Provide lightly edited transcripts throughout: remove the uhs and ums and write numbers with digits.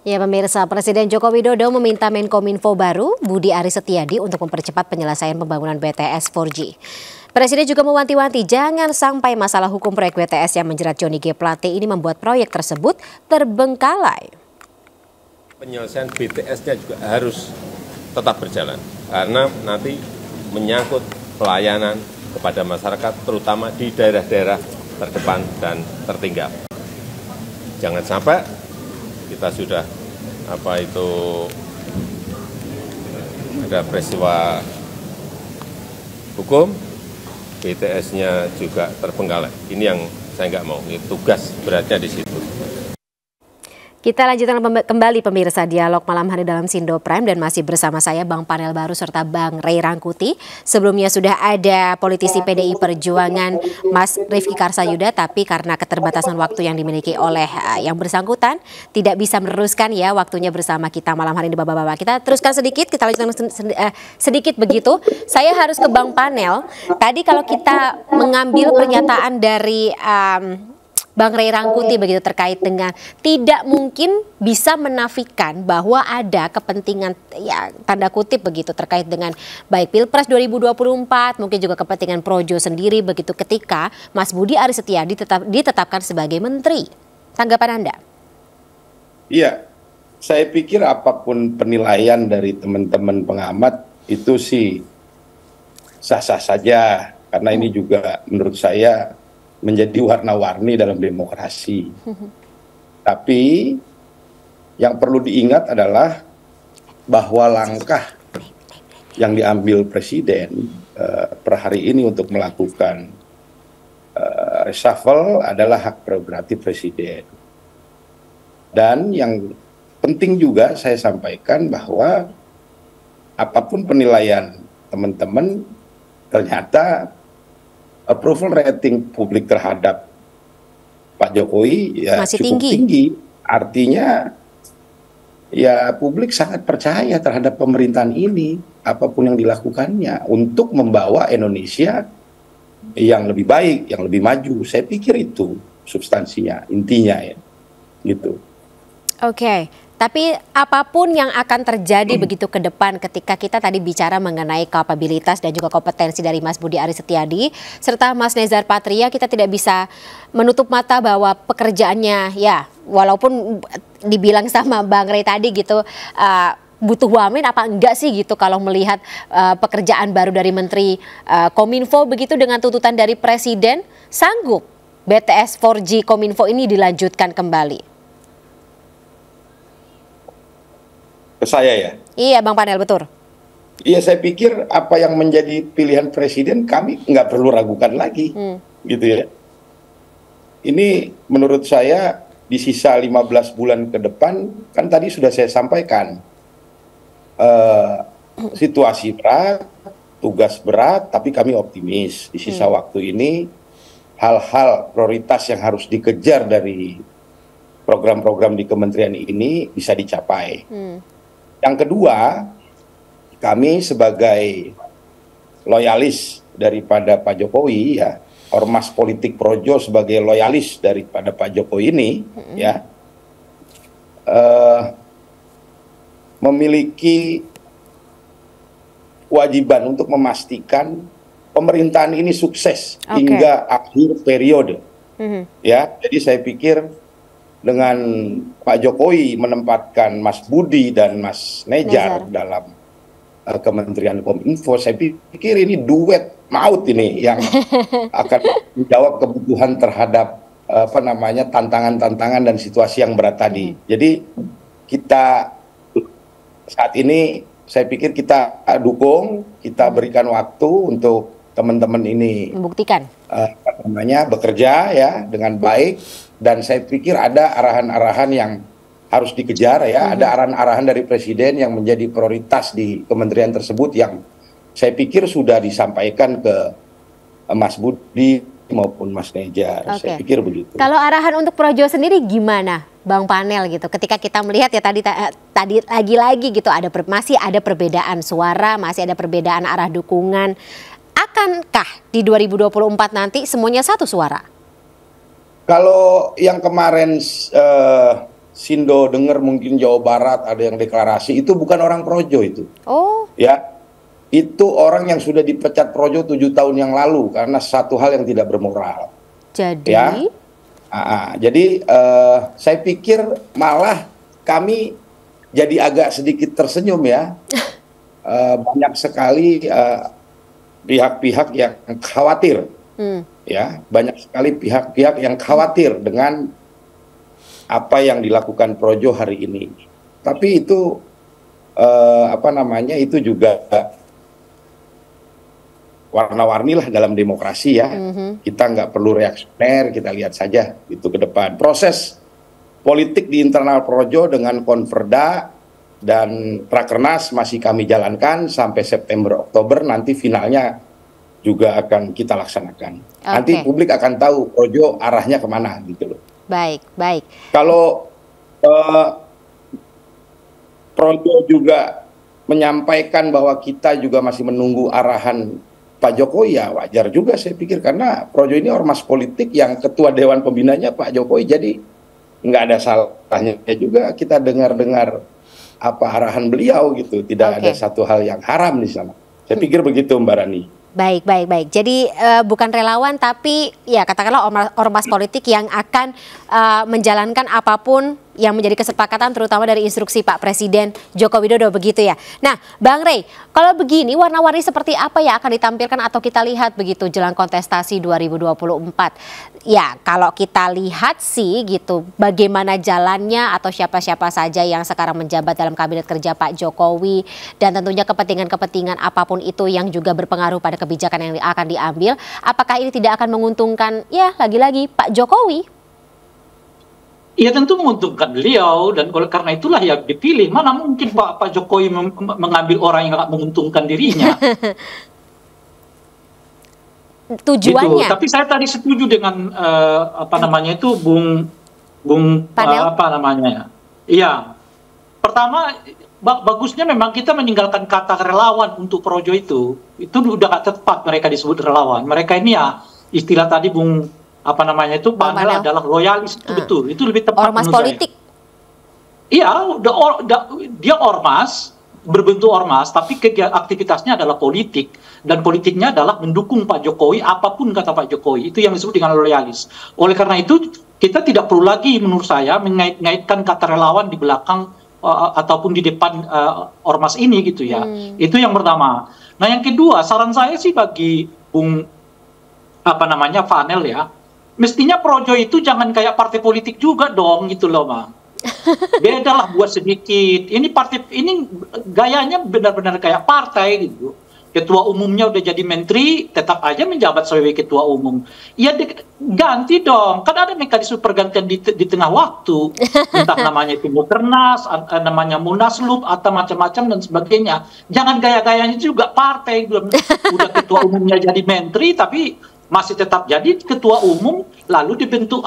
Ya pemirsa, Presiden Joko Widodo meminta Menkominfo baru Budi Aris Setiadi untuk mempercepat penyelesaian pembangunan BTS 4G. Presiden juga mewanti-wanti jangan sampai masalah hukum proyek BTS yang menjerat Johnny G. Plate ini membuat proyek tersebut terbengkalai. Penyelesaian BTS-nya juga harus tetap berjalan karena nanti menyangkut pelayanan kepada masyarakat terutama di daerah-daerah terdepan dan tertinggal. Jangan sampai kita sudah ada peristiwa hukum, BTS-nya juga terbengkalai. Ini yang saya nggak mau, ini tugas beratnya di situ. Kita lanjutkan kembali pemirsa dialog malam hari dalam Sindo Prime dan masih bersama saya Bang Panel Baru serta Bang Ray Rangkuti. Sebelumnya sudah ada politisi PDI Perjuangan Mas Rifki Karsayuda, tapi karena keterbatasan waktu yang dimiliki oleh yang bersangkutan tidak bisa meneruskan ya waktunya bersama kita malam hari ini Bapak-bapak. Kita teruskan sedikit, kita lanjutkan sedikit begitu. Saya harus ke Bang Panel. Tadi kalau kita mengambil pernyataan dari Bang Ray Rangkuti begitu terkait dengan tidak mungkin bisa menafikan bahwa ada kepentingan ya tanda kutip begitu terkait dengan baik Pilpres 2024 mungkin juga kepentingan Projo sendiri begitu ketika Mas Budi Aris Setiadi ditetapkan sebagai menteri. Tanggapan Anda? Iya, saya pikir apapun penilaian dari teman-teman pengamat itu sih sah-sah saja karena ini juga menurut saya menjadi warna-warni dalam demokrasi. Tapi yang perlu diingat adalah bahwa langkah yang diambil Presiden per hari ini untuk melakukan reshuffle adalah hak prerogatif Presiden. Dan yang penting juga saya sampaikan bahwa apapun penilaian teman-teman ternyata approval rating publik terhadap Pak Jokowi ya masih cukup tinggi. Artinya ya publik sangat percaya terhadap pemerintahan ini apapun yang dilakukannya untuk membawa Indonesia yang lebih baik, yang lebih maju. Saya pikir itu substansinya, intinya ya. Gitu. Oke. Tapi apapun yang akan terjadi begitu ke depan ketika kita tadi bicara mengenai kapabilitas dan juga kompetensi dari Mas Budi Aris Setiadi serta Mas Nezar Patria, kita tidak bisa menutup mata bahwa pekerjaannya ya walaupun dibilang sama Bang Ray tadi gitu butuh wamen apa enggak sih gitu kalau melihat pekerjaan baru dari Menteri Kominfo begitu dengan tuntutan dari Presiden, sanggup BTS 4G Kominfo ini dilanjutkan kembali? Saya ya? Iya Bang Panel, betul. Iya, saya pikir apa yang menjadi pilihan Presiden kami nggak perlu ragukan lagi, gitu ya. Ini menurut saya di sisa 15 bulan ke depan, kan tadi sudah saya sampaikan, situasi berat, tugas berat, tapi kami optimis di sisa waktu ini hal-hal prioritas yang harus dikejar dari program-program di kementerian ini bisa dicapai. Yang kedua, kami sebagai loyalis daripada Pak Jokowi ya, ormas politik Projo sebagai loyalis daripada Pak Jokowi ini ya, memiliki kewajiban untuk memastikan pemerintahan ini sukses hingga akhir periode. Ya, jadi saya pikir dengan Pak Jokowi menempatkan Mas Budi dan Mas Nezar dalam Kementerian Kominfo, saya pikir ini duet maut ini yang akan menjawab kebutuhan terhadap tantangan-tantangan dan situasi yang berat tadi. Jadi kita saat ini saya pikir kita dukung, kita berikan waktu untuk teman-teman ini membuktikan bekerja ya dengan baik, dan saya pikir ada arahan-arahan yang harus dikejar ya, ada arahan-arahan dari Presiden yang menjadi prioritas di kementerian tersebut yang saya pikir sudah disampaikan ke Mas Budi maupun Mas Nezar. Saya pikir begitu. Kalau arahan untuk Projo sendiri gimana Bang Panel gitu? Ketika kita melihat ya tadi lagi-lagi gitu masih ada perbedaan suara, masih ada perbedaan arah dukungan. Akankah di 2024 nanti semuanya satu suara? Kalau yang kemarin Sindo dengar mungkin Jawa Barat ada yang deklarasi, itu bukan orang Projo itu. Oh. Ya, itu orang yang sudah dipecat Projo 7 tahun yang lalu karena satu hal yang tidak bermoral. Jadi? Ya. Jadi saya pikir malah kami jadi agak sedikit tersenyum ya. Banyak sekali pihak-pihak yang khawatir. Ya, banyak sekali pihak-pihak yang khawatir dengan apa yang dilakukan Projo hari ini. Tapi itu itu juga warna-warni lah dalam demokrasi ya. Kita nggak perlu reaksioner, kita lihat saja itu ke depan. Proses politik di internal Projo dengan Konverda dan Rakernas masih kami jalankan sampai September Oktober, nanti finalnya juga akan kita laksanakan. Nanti publik akan tahu Projo arahnya kemana gitu loh. Baik, baik. Kalau Projo juga menyampaikan bahwa kita juga masih menunggu arahan Pak Jokowi, ya wajar juga saya pikir, karena Projo ini ormas politik yang ketua Dewan Pembinanya Pak Jokowi, jadi nggak ada salahnya juga kita dengar-dengar apa arahan beliau gitu. Tidak ada satu hal yang haram di sana. Saya pikir begitu Mbak Rani. Baik, baik, baik. Jadi bukan relawan tapi ya katakanlah ormas politik yang akan menjalankan apapun yang menjadi kesepakatan terutama dari instruksi Pak Presiden Joko Widodo begitu ya. Nah, Bang Rey, kalau begini warna-warni seperti apa yang akan ditampilkan atau kita lihat begitu jelang kontestasi 2024? Ya, kalau kita lihat sih gitu bagaimana jalannya atau siapa-siapa saja yang sekarang menjabat dalam kabinet kerja Pak Jokowi dan tentunya kepentingan-kepentingan apapun itu yang juga berpengaruh pada kebijakan yang akan diambil, apakah ini tidak akan menguntungkan ya lagi-lagi Pak Jokowi? Ya tentu menguntungkan beliau, dan oleh karena itulah ya dipilih. Mana mungkin Pak Jokowi mengambil orang yang menguntungkan dirinya. Tujuannya. Gitu. Tapi saya tadi setuju dengan Bung Iya. Pertama bagusnya memang kita meninggalkan kata relawan untuk Projo itu udah gak tepat mereka disebut relawan. Mereka ini ya istilah tadi Bung panel adalah loyalis, itu betul, itu lebih tepat ormas politik. Iya, dia ormas, berbentuk ormas, tapi aktivitasnya adalah politik, dan politiknya adalah mendukung Pak Jokowi apapun kata Pak Jokowi, itu yang disebut dengan loyalis. Oleh karena itu kita tidak perlu lagi menurut saya mengait-ngaitkan kata relawan di belakang ataupun di depan ormas ini gitu ya. Itu yang pertama. Nah yang kedua, saran saya sih bagi Bung Vanel ya, mestinya Projo itu jangan kayak partai politik juga dong gitu loh, Ma. Beda lah buat sedikit. Ini gayanya benar-benar kayak partai gitu. Ketua umumnya udah jadi menteri, tetap aja menjabat sebagai ketua umum. Ya ganti dong. Kan ada mekanisme pergantian di tengah waktu. Entah namanya itu Mukernas, namanya Munaslup atau macam-macam dan sebagainya. Jangan gaya-gayanya juga partai udah ketua umumnya jadi menteri tapi masih tetap jadi ketua umum, lalu dibentuk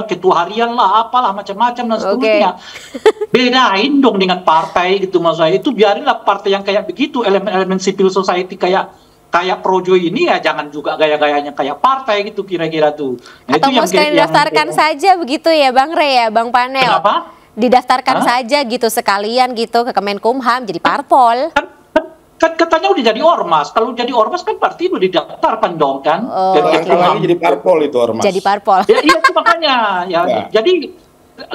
ketua harian lah, apalah macam-macam dan seterusnya. Bedain dong dengan partai gitu, maksud saya. Itu biarinlah partai yang kayak begitu, elemen-elemen civil society kayak Projo ini ya jangan juga gaya-gayanya kayak partai gitu kira-kira tuh. Nah, atau mau sekalian didaftarkan saja begitu ya Bang Rey ya, Bang Panel. Kenapa? Didaftarkan saja gitu sekalian gitu ke Kemenkumham jadi parpol. Kan katanya udah jadi ormas. Kalau jadi ormas kan berarti udah didaftarkan dong kan. Lagi jadi parpol itu ormas. Jadi parpol. Ya iya itu makanya ya. Jadi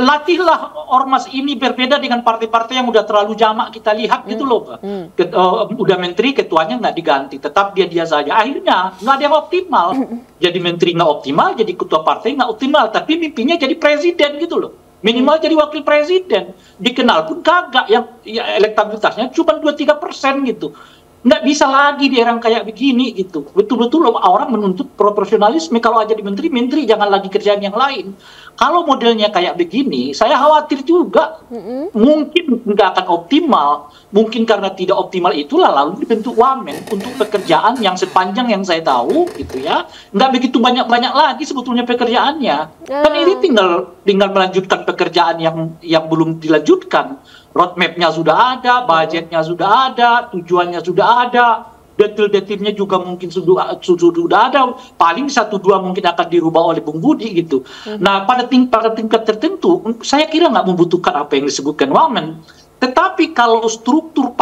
latihlah ormas ini berbeda dengan partai-partai yang udah terlalu jamak kita lihat gitu loh. Udah menteri ketuanya nggak diganti, tetap dia saja. Akhirnya nggak ada yang optimal. Jadi menteri nggak optimal, jadi ketua partai nggak optimal, tapi mimpinya jadi presiden gitu loh. Minimal jadi wakil presiden, dikenal pun kagak, yang ya, elektabilitasnya cuma 2-3% gitu. Nggak bisa lagi di era kayak begini gitu. Betul-betul orang menuntut proporsionalisme. Kalau aja di menteri jangan lagi kerjaan yang lain. Kalau modelnya kayak begini, saya khawatir juga mungkin nggak akan optimal. Mungkin karena tidak optimal itulah lalu dibentuk wamen untuk pekerjaan yang sepanjang yang saya tahu gitu ya. Nggak begitu banyak-banyak lagi sebetulnya pekerjaannya. Kan ini tinggal melanjutkan pekerjaan yang belum dilanjutkan. Roadmap-nya sudah ada, budgetnya sudah ada, tujuannya sudah ada, detil-detilnya juga mungkin sudah ada, paling 1-2 mungkin akan dirubah oleh Bung Budi gitu. Nah pada tingkat tertentu saya kira nggak membutuhkan apa yang disebutkan wamen. Tetapi kalau struktur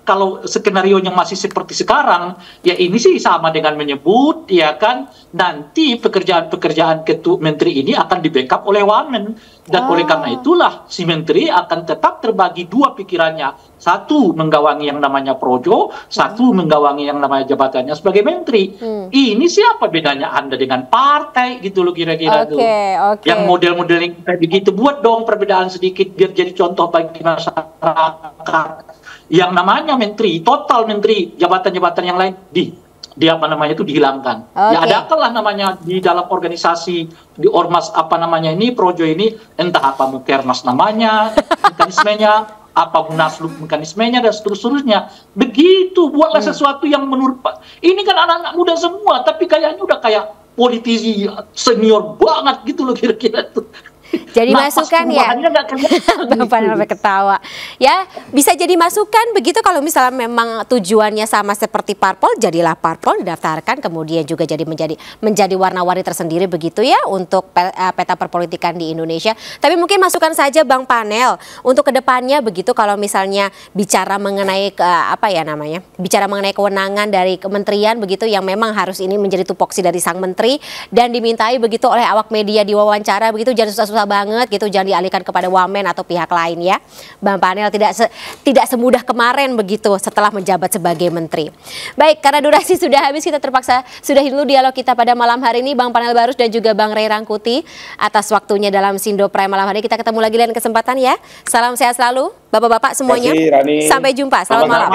kalau skenario yang masih seperti sekarang, ya ini sih sama dengan menyebut, ya kan, nanti pekerjaan-pekerjaan ketua menteri ini akan di-backup oleh wamen. Dan oleh karena itulah si menteri akan tetap terbagi dua pikirannya. Satu menggawangi yang namanya projo, satu menggawangi yang namanya jabatannya sebagai menteri. Ini siapa bedanya Anda dengan partai gitu loh kira-kira tuh. Yang model-model yang kayak begitu, buat dong perbedaan sedikit biar jadi contoh bagi masyarakat. Yang namanya menteri, total menteri, jabatan-jabatan yang lain di apa namanya itu dihilangkan. Ya adakanlah namanya di dalam organisasi di ormas apa namanya ini projo ini, entah apa mukernas namanya, mekanismenya apa munaslup mekanismenya dan seterusnya. Begitu buatlah sesuatu yang menurut ini kan anak-anak muda semua tapi kayaknya udah kayak politisi senior banget gitu loh kira-kira tuh. Jadi masukan ya, Bang Panel ketawa. Ya, bisa jadi masukan begitu kalau misalnya memang tujuannya sama seperti parpol, jadilah parpol didaftarkan, kemudian juga menjadi warna-warni tersendiri begitu ya untuk peta perpolitikan di Indonesia. Tapi mungkin masukan saja Bang Panel untuk kedepannya begitu kalau misalnya bicara mengenai bicara mengenai kewenangan dari kementerian begitu yang memang harus ini menjadi tupoksi dari sang menteri dan dimintai begitu oleh awak media diwawancara begitu jangan susah banget gitu, jangan dialihkan kepada wamen atau pihak lain ya Bang Panel, tidak semudah kemarin begitu setelah menjabat sebagai menteri. Baik, karena durasi sudah habis kita terpaksa sudahi dulu dialog kita pada malam hari ini Bang Panel Barus dan juga Bang Ray Rangkuti atas waktunya dalam Sindo Prime malam hari. Kita ketemu lagi lain kesempatan ya. Salam sehat selalu Bapak-bapak semuanya. Sampai jumpa, selamat malam.